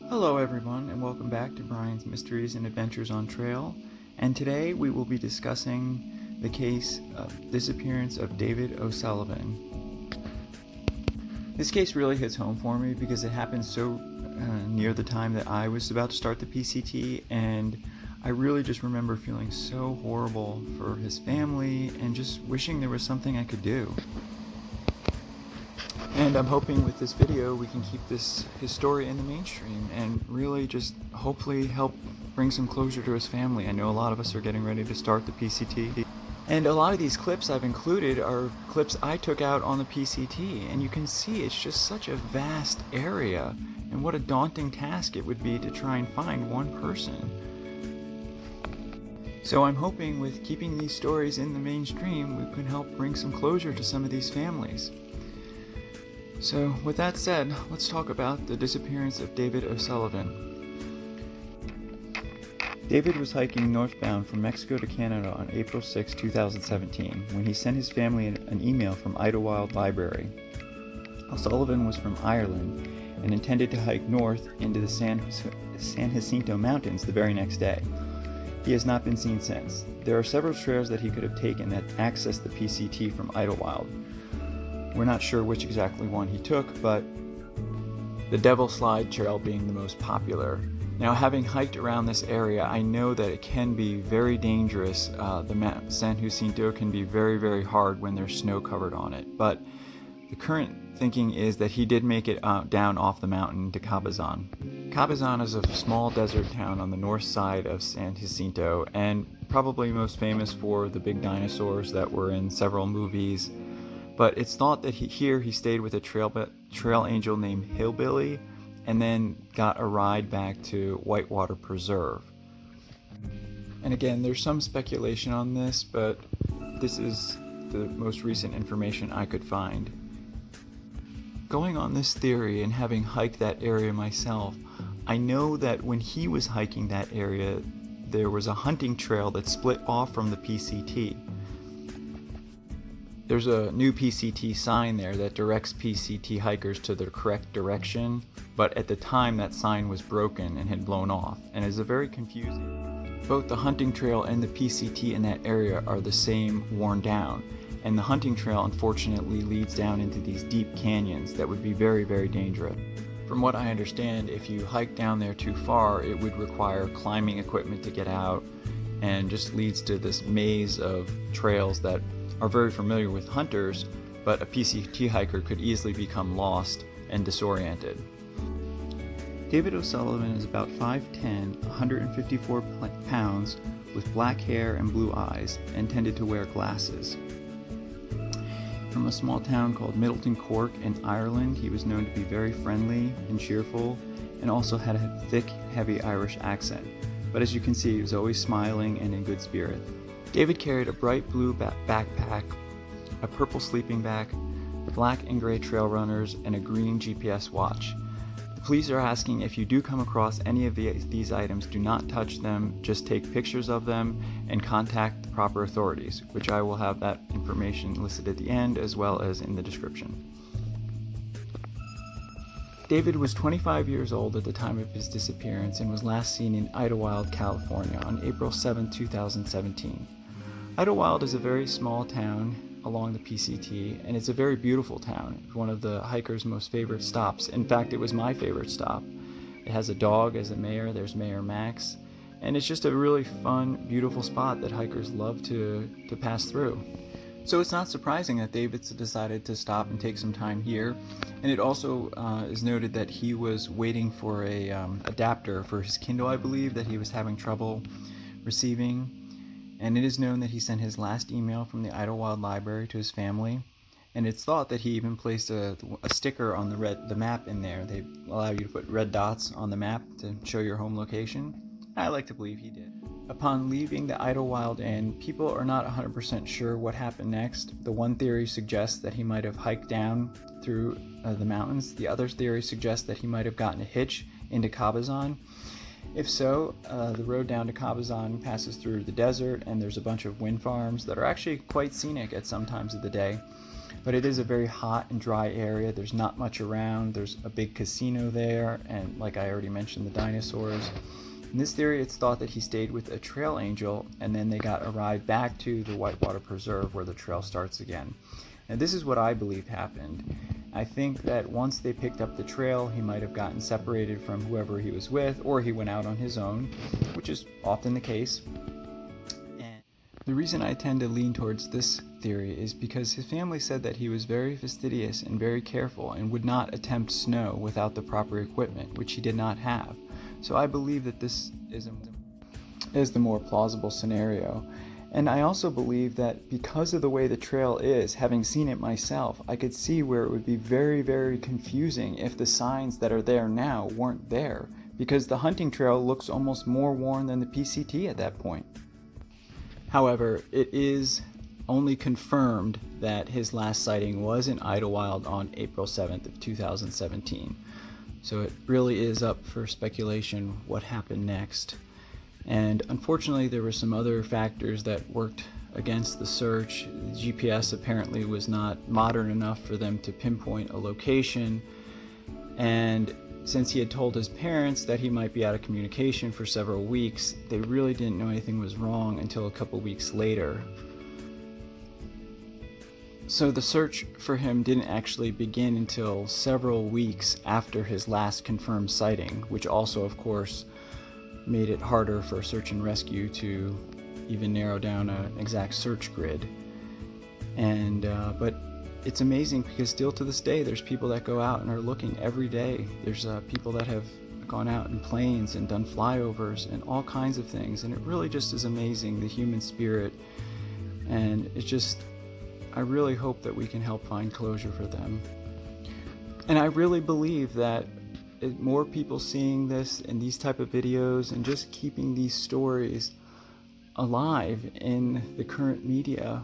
Hello everyone, and welcome back to Brian's Mysteries and Adventures on Trail. And today we will be discussing the case of disappearance of David O'Sullivan. This case really hits home for me because it happened so near the time that I was about to start the PCT, and I really just remember feeling so horrible for his family and just wishing there was something I could do. And I'm hoping with this video we can keep his story in the mainstream and really just hopefully help bring some closure to his family. I know a lot of us are getting ready to start the PCT. And a lot of these clips I've included are clips I took out on the PCT, and you can see it's just such a vast area, and what a daunting task it would be to try and find one person. So I'm hoping with keeping these stories in the mainstream we can help bring some closure to some of these families. So, with that said, let's talk about the disappearance of David O'Sullivan. David was hiking northbound from Mexico to Canada on April 6, 2017, when he sent his family an email from Idyllwild Library. O'Sullivan was from Ireland and intended to hike north into the San Jacinto Mountains the very next day. He has not been seen since. There are several trails that he could have taken that access the PCT from Idyllwild. We're not sure which exactly one he took, but the Devil Slide Trail being the most popular. Now, having hiked around this area, I know that it can be very dangerous. The San Jacinto can be very, very hard when there's snow covered on it, but the current thinking is that he did make it down off the mountain to Cabazon. Cabazon is a small desert town on the north side of San Jacinto, and probably most famous for the big dinosaurs that were in several movies. But it's thought that he stayed with a trail angel named Hillbilly and then got a ride back to Whitewater Preserve. And again, there's some speculation on this, but this is the most recent information I could find. Going on this theory and having hiked that area myself, I know that when he was hiking that area, there was a hunting trail that split off from the PCT. There's a new PCT sign there that directs PCT hikers to the correct direction, but at the time that sign was broken and had blown off, and is very confusing. Both the hunting trail and the PCT in that area are the same, worn down, and the hunting trail unfortunately leads down into these deep canyons that would be very, very dangerous. From what I understand, if you hike down there too far, it would require climbing equipment to get out, and just leads to this maze of trails that are very familiar with hunters, but a PCT hiker could easily become lost and disoriented. David O'Sullivan is about 5'10", 154 pounds, with black hair and blue eyes, and tended to wear glasses. From a small town called Middleton Cork in Ireland, he was known to be very friendly and cheerful, and also had a thick, heavy Irish accent. But as you can see, he was always smiling and in good spirit. David carried a bright blue backpack, a purple sleeping bag, black and gray trail runners, and a green GPS watch. The police are asking if you do come across any of these items, do not touch them, just take pictures of them and contact the proper authorities, which I will have that information listed at the end as well as in the description. David was 25 years old at the time of his disappearance and was last seen in Idyllwild, California on April 7, 2017. Idyllwild is a very small town along the PCT, and it's a very beautiful town. It's one of the hikers' most favorite stops. In fact, it was my favorite stop. It has a dog as a mayor. There's Mayor Max, and it's just a really fun, beautiful spot that hikers love to pass through. So it's not surprising that David's decided to stop and take some time here, and it also is noted that he was waiting for a adapter for his Kindle, I believe, that he was having trouble receiving. And it is known that he sent his last email from the Idyllwild Library to his family, and it's thought that he even placed a sticker on the map in there. They allow you to put red dots on the map to show your home location. I like to believe he did. Upon leaving the Idyllwild Inn, people are not 100% sure what happened next. The one theory suggests that he might have hiked down through the mountains. The other theory suggests that he might have gotten a hitch into Cabazon. If so, the road down to Cabazon passes through the desert, and there's a bunch of wind farms that are actually quite scenic at some times of the day. but it is a very hot and dry area. There's not much around. There's a big casino there, and like I already mentioned, the dinosaurs. In this theory, it's thought that he stayed with a trail angel, and then they got a ride back to the Whitewater Preserve where the trail starts again. And this is what I believe happened. I think that once they picked up the trail, he might have gotten separated from whoever he was with, or he went out on his own, which is often the case. And the reason I tend to lean towards this theory is because his family said that he was very fastidious and very careful and would not attempt snow without the proper equipment, which he did not have. So I believe that this is the more plausible scenario. And I also believe that because of the way the trail is, having seen it myself, I could see where it would be very, very confusing if the signs that are there now weren't there, because the hunting trail looks almost more worn than the PCT at that point. However, it is only confirmed that his last sighting was in Idyllwild on April 7th of 2017. So it really is up for speculation what happened next. And unfortunately, there were some other factors that worked against the search. The GPS apparently was not modern enough for them to pinpoint a location. And since he had told his parents that he might be out of communication for several weeks, they really didn't know anything was wrong until a couple weeks later. So the search for him didn't actually begin until several weeks after his last confirmed sighting, which also, of course, made it harder for search and rescue to even narrow down an exact search grid. And but it's amazing because still to this day there's people that go out and are looking every day. There's people that have gone out in planes and done flyovers and all kinds of things, and it really just is amazing, the human spirit. And it's just, I really hope that we can help find closure for them. And I really believe that more people seeing this and these type of videos and just keeping these stories alive in the current media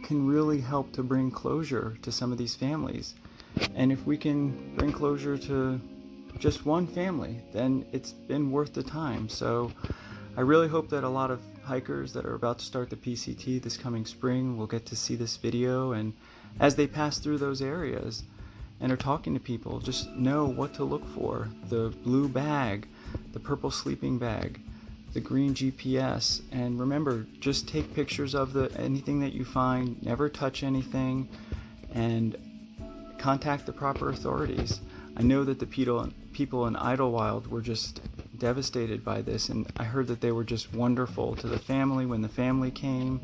can really help to bring closure to some of these families. And if we can bring closure to just one family, then it's been worth the time. So I really hope that a lot of hikers that are about to start the PCT this coming spring will get to see this video, and as they pass through those areas and are talking to people, just know what to look for. The blue bag, the purple sleeping bag, the green GPS, and remember, just take pictures of anything that you find, never touch anything, and contact the proper authorities. I know that the people in Idyllwild were just devastated by this, and I heard that they were just wonderful to the family when the family came,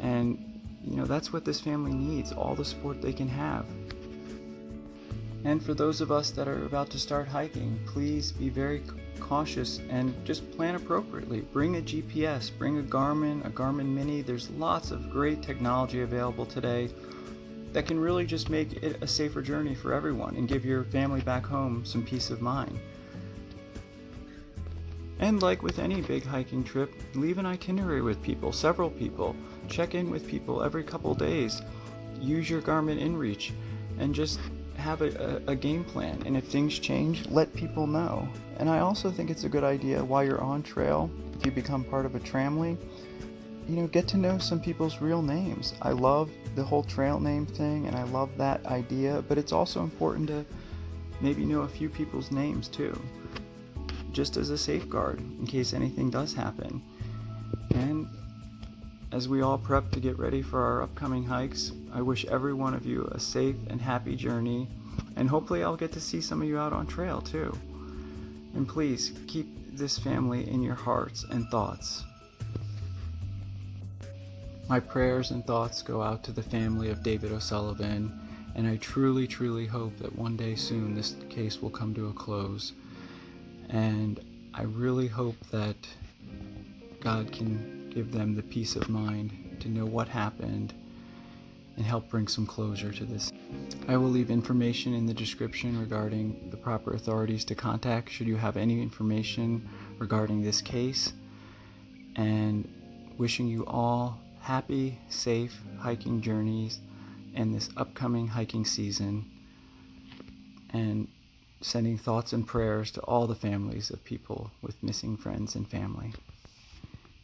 and you know, that's what this family needs, all the support they can have. And for those of us that are about to start hiking, please be very cautious and just plan appropriately. Bring a GPS, bring a Garmin Mini. There's lots of great technology available today that can really just make it a safer journey for everyone and give your family back home some peace of mind. And like with any big hiking trip, leave an itinerary with people, several people. Check in with people every couple days. Use your Garmin InReach and just have a game plan. And if things change, let people know. And I also think it's a good idea while you're on trail, if you become part of a tramily, get to know some people's real names. I love the whole trail name thing, and I love that idea, but it's also important to maybe know a few people's names too, just as a safeguard in case anything does happen. And as we all prep to get ready for our upcoming hikes, I wish every one of you a safe and happy journey, and hopefully I'll get to see some of you out on trail too. And please keep this family in your hearts and thoughts. My prayers and thoughts go out to the family of David O'Sullivan, and I truly, truly hope that one day soon this case will come to a close. And I really hope that God can give them the peace of mind to know what happened and help bring some closure to this. I will leave information in the description regarding the proper authorities to contact should you have any information regarding this case. And wishing you all happy, safe hiking journeys in this upcoming hiking season, and sending thoughts and prayers to all the families of people with missing friends and family.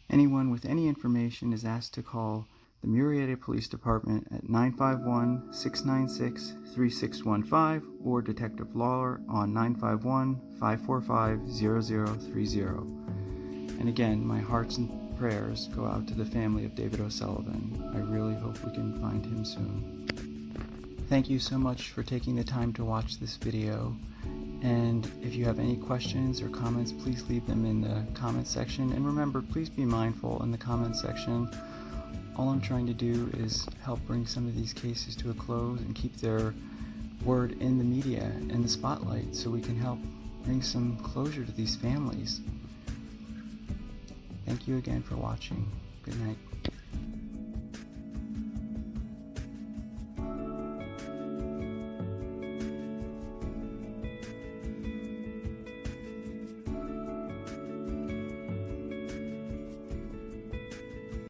Anyone with any information is asked to call the Murrieta Police Department at 951-696-3615 or Detective Lawlor on 951-545-0030. And again, my hearts and prayers go out to the family of David O'Sullivan. I really hope we can find him soon. Thank you so much for taking the time to watch this video. And if you have any questions or comments, please leave them in the comment section. And remember, please be mindful in the comment section. All I'm trying to do is help bring some of these cases to a close and keep their word in the media and the spotlight so we can help bring some closure to these families. Thank you again for watching. Good night.